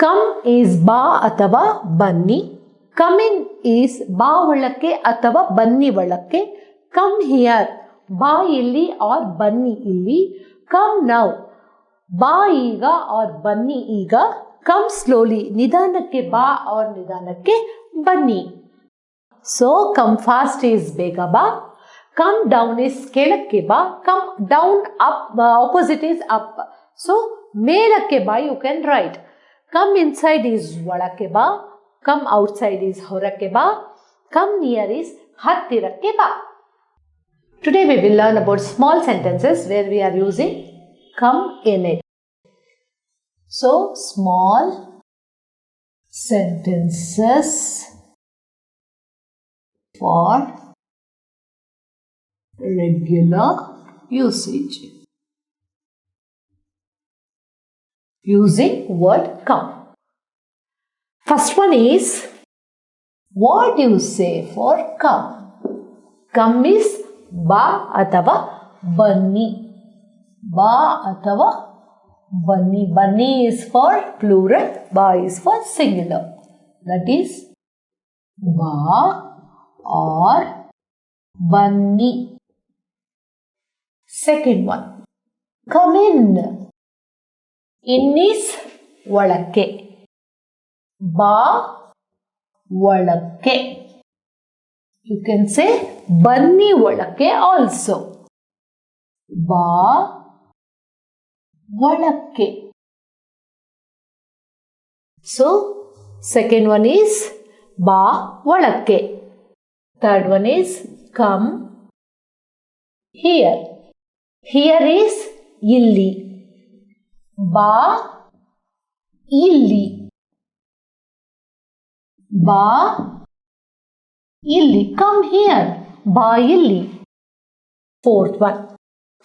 Come is ಬಾ ಅಥವಾ ಬನ್ನಿ. ಕಮ್ ಇನ್ ಈಸ್ ಬಾ ಒಳಕ್ಕೆ ಅಥವಾ ಬನ್ನಿ ಒಳಕ್ಕೆ. ಕಮ್ ಹಿಯರ್ ಬಾ ಇಲ್ಲಿ ಆರ್ ಬನ್ನಿ ಇಲ್ಲಿ. ಕಮ್ ನೌ ಬಾ ಈಗ ಆರ್ ಬನ್ನಿ ಈಗ. ಕಮ್ ಸ್ಲೋಲಿ ನಿಧಾನಕ್ಕೆ ಬಾ ಆರ್ ನಿಧಾನಕ್ಕೆ ಬನ್ನಿ. ಸೊ ಕಮ್ ಫಾಸ್ಟ್ ಈಸ್ ಬೇಗ ಬಾ. ಕಮ್ ಡೌನ್ ಈಸ್ ಕೆಳಕ್ಕೆ ಬಾ. Come down up opposite is up. So ಮೇಲಕ್ಕೆ ಬಾ you can write. Come inside is ಒಳಕ್ಕೆ ಬಾ. ಕಮ್ ಔಟ್ಸೈಡ್ ಈಸ್ ಹೊರಕ್ಕೆ ಬಾ. ಕಮ್ ನಿಯರ್ ಈಸ್ ಹತ್ತಿರಕ್ಕೆ ಬಾ. Today we will learn about small sentences where we are using come in it. So small sentences for regular usage. Using word come. First one is, what do you say for come? Come is ಬಾ ಅಥವಾ ಬನ್ನಿ. ಬಾ ಅಥವಾ ಬನ್ನಿ. ಬನ್ನಿ is for plural, ಬಾ is for singular. That is ಬಾ or ಬನ್ನಿ. Second one, come in. In is ಒಳಕ್ಕೆ. ಬಾ ಒಳಕ್ಕೆ. You can say ಬನ್ನಿ ಒಳಕ್ಕೆ also. ಬಾ ಒಳಕ್ಕೆ. So second one is ಬಾ ಒಳಕ್ಕೆ. Third one is come here. Here is ಇಲ್ಲಿ. ಬಾ ಇಲ್ಲಿ. ಬಾ ಇಲ್ಲಿ. Come here. ಬಾ ಇಲ್ಲಿ.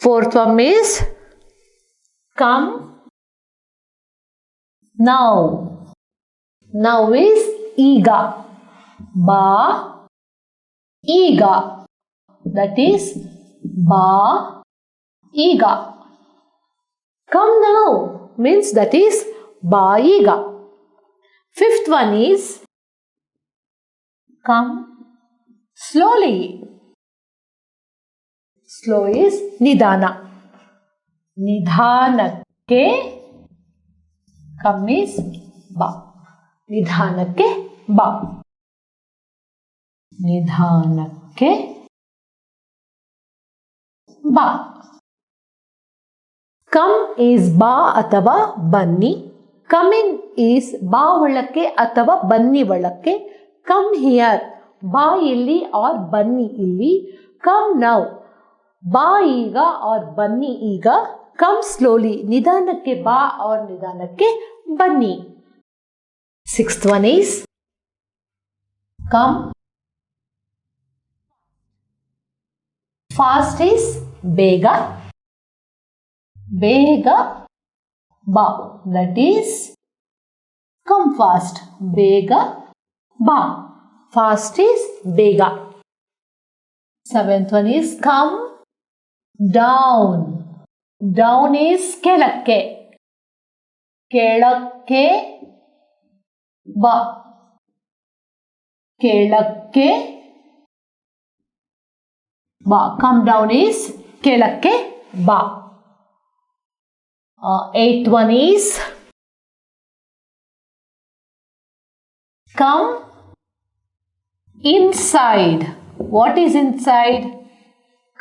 Fourth one is come now. Now is ಈಗ. ಬಾ ಈಗ. That is ಬಾ ಈಗ. Come now means that is ಬಾ ಈಗ. Fifth one is come slowly. Slow is ನಿಧಾನ. ನಿಧಾನಕ್ಕೆ. Come is ಬಾ. ನಿಧಾನಕ್ಕೆ ಬಾ. ನಿಧಾನಕ್ಕೆ ಬಾ. Come is ಬಾ ಅಥವಾ ಬನ್ನಿ. Come in is ಬಾ ಒಳಕ್ಕೆ ಅಥವಾ ಬನ್ನಿ ಒಳಕ್ಕೆ. Come here ಬಾ ಇಲ್ಲಿ ಆರ್ ಬನ್ನಿ ಇಲ್ಲಿ. Come now ಬಾ ಈಗ ಆರ್ ಬನ್ನಿ ಈಗ. Come slowly ನಿಧಾನಕ್ಕೆ ಬಾ ಆರ್ ನಿಧಾನಕ್ಕೆ ಬನ್ನಿ. Sixth one is come fast is ಬೇಗ. ಬೇಗ ಬಾ. That is come fast. ಬೇಗ ಬಾ. Fast is ಬೇಗ. Seventh one is come down. Down is ಕೆಳಕ್ಕೆ. ಕೆಳಕ್ಕೆ ಬಾ. ಕೆಳಕ್ಕೆ ಬಾ. Come down is ಕೆಳಕ್ಕೆ ಬಾ. Eighth one is come inside. What is inside?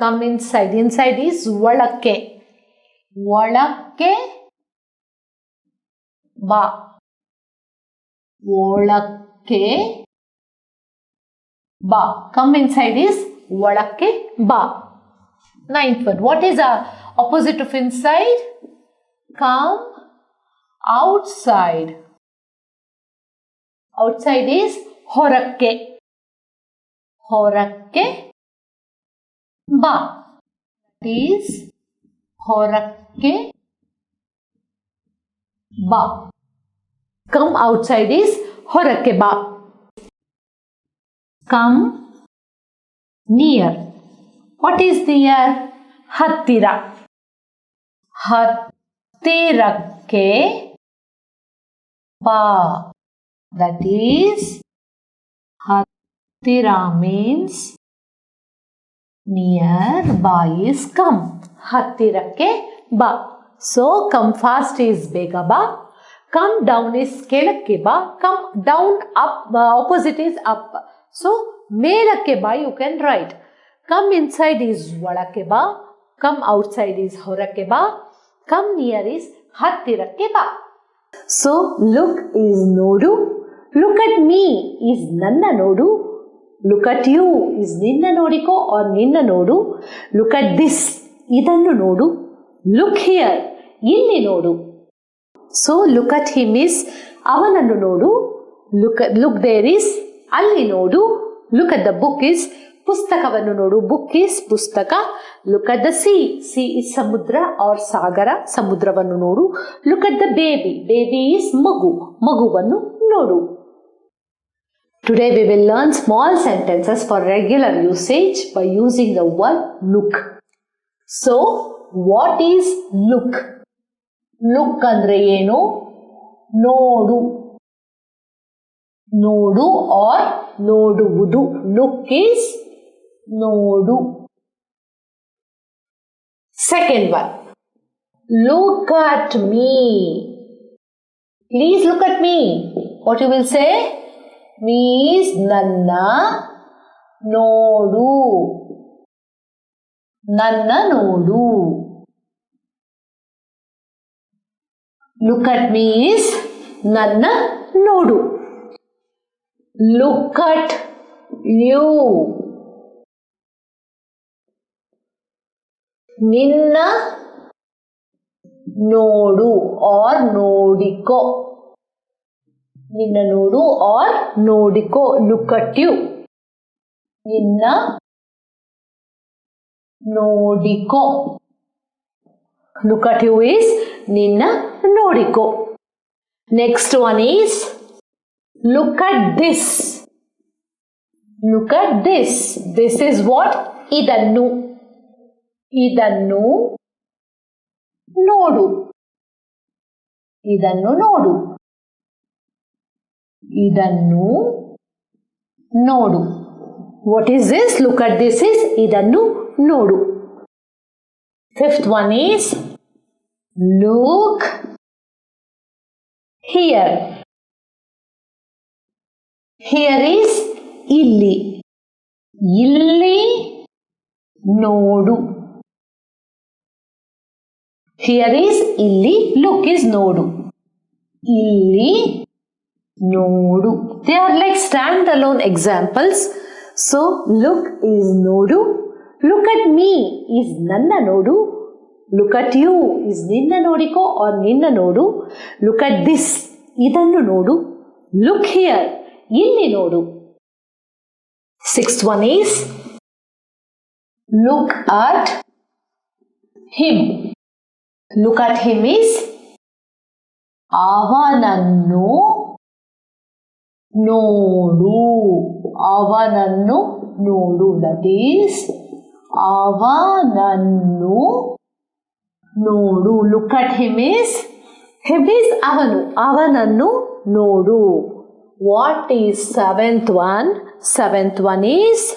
Come inside. Inside is ಒಳಕ್ಕೆ. ಒಳಕ್ಕೆ ಬಾ. ಒಳಕ್ಕೆ ಬಾ. Come inside is ಒಳಕ್ಕೆ ಬಾ. Ninth one. What is the opposite of inside? Come outside. Outside is ಹೊರಕ್ಕೆ. ಹೊರಕ್ಕೆ ಬಾ. That is ಹೊರಕ್ಕೆ ಬಾ. Come outside is ಹೊರಕ್ಕೆ ಬಾ. Come near. What is near? ಹತ್ತಿರ. ಹತ್ತಿರಕ್ಕೆ pa. That is hattira means nearby is come. Hattirakke ba. So come fast is bega ba. Come down is kelakke ba. Come down up, opposite is up. So melakke ba you can write. Come inside is olakke ba. Come outside is horakke ba. Come near is hattirakke ba. So look is nodu. Look at me is nanna nodu. Look at you is ninna nodiko or ninna nodu. Look at this idannu nodu. Look here illi nodu. So look at him is avanannu nodu. Look there is alli nodu. Look at the book is pustakavannu nodu. Book is pustaka. Look at the sea. Sea is samudra or sagara. Samudravannu nodu. Look at the baby. Baby is magu. Maguvannu nodu. Today we will learn small sentences for regular usage by using the word look. So what is look? Look andre enu? Nodu. Nodu or noduvudu. Look is nodu. Second one. Look at me. Please look at me. What you will say? Me is nanna nodu. Nanna nodu. Look at me is nanna nodu. Look at you. Ninna nodu or nodiko. Ninna nodu or nodiko. Look at you. Ninna nodiko. Look at you is ninna nodiko. Next one is look at this. Look at this. This is what? Idannu. Idannu nodu. Idannu nodu. Idannu nodu. What is this? Look at this is idannu nodu. Fifth one is look here. Here is illi. Illi nodu. Here is illi. Look is nodu. Illi nodu. They are like stand-alone examples. So look is nodu. Look at me is nanna nodu. Look at you is ninna nodiko or ninna nodu. Look at this idannu nodu. Look here illi nodu. Sixth one is look at him. Look at him is avanannu nodu. Avanannu nodu. That is avanannu nodu. Look at him is avanu. Avanannu nodu. What is seventh one? Seventh one is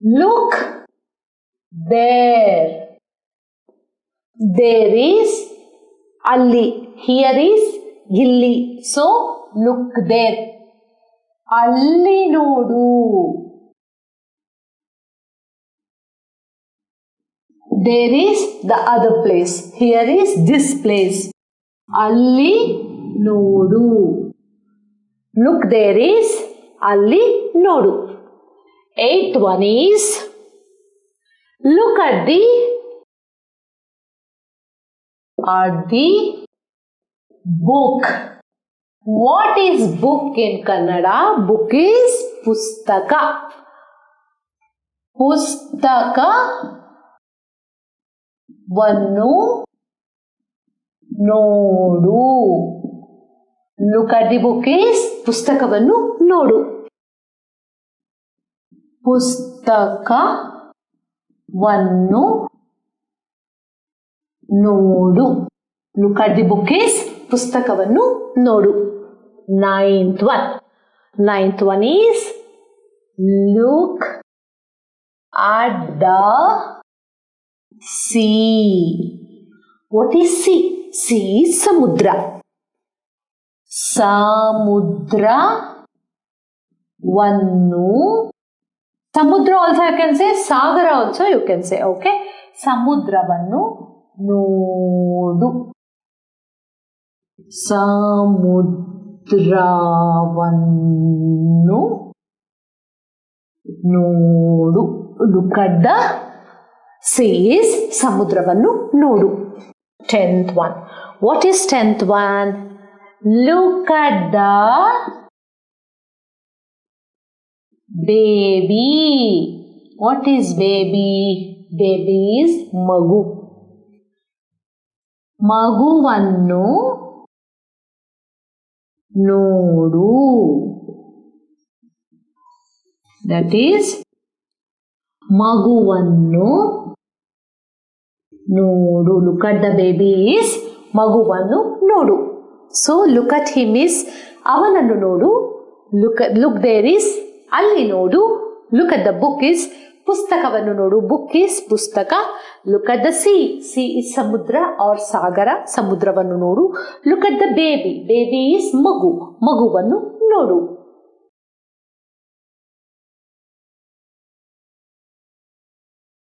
look there. There is alli. Here is illi. So look there. Alli nodu. There is the other place. Here is this place. Alli nodu. Look, there is alli nodu. Eighth one is look at the book. What is book in Kannada? Book is pustaka. Pustaka vannu nodu. Look at the book is pustakavannu nodu. Pustakavannu nodu. Look at the book is ಪುಸ್ತಕವನ್ನು ನೋಡು. ninth one is look at the sea. What is sea? Sea is ಸಮುದ್ರ. ಸಮುದ್ರವನ್ನು, ಸಮುದ್ರ also you can say, Sagara also you can say. Okay, ಸಮುದ್ರವನ್ನು ನೋಡು. ಸಮುದ್ರವನ್ನು ನೋಡು. Look at the sea is ಸಮುದ್ರವನ್ನು ನೋಡು. 10th one. What is 10th one? Look at the baby. What is baby? Baby is ಮಗು. ಮಗುವನ್ನು ನೋಡು. That is ಮಗುವನ್ನು ನೋಡು. Look at the baby is ಮಗುವನ್ನು ನೋಡು. So look at him is ಅವನನ್ನು ನೋಡು. Look there is ಅಲ್ಲಿ ನೋಡು. Look at the book is ಪುಸ್ತಕವನ್ನು ನೋಡು. Book is ಪುಸ್ತಕ. Look at the sea. Sea is ಸಮುದ್ರ or ಸಾಗರ. ಸಮುದ್ರವನ್ನು ನೋಡು. Look at the baby. Baby is ಮಗು. ಮಗುವನ್ನು ನೋಡು.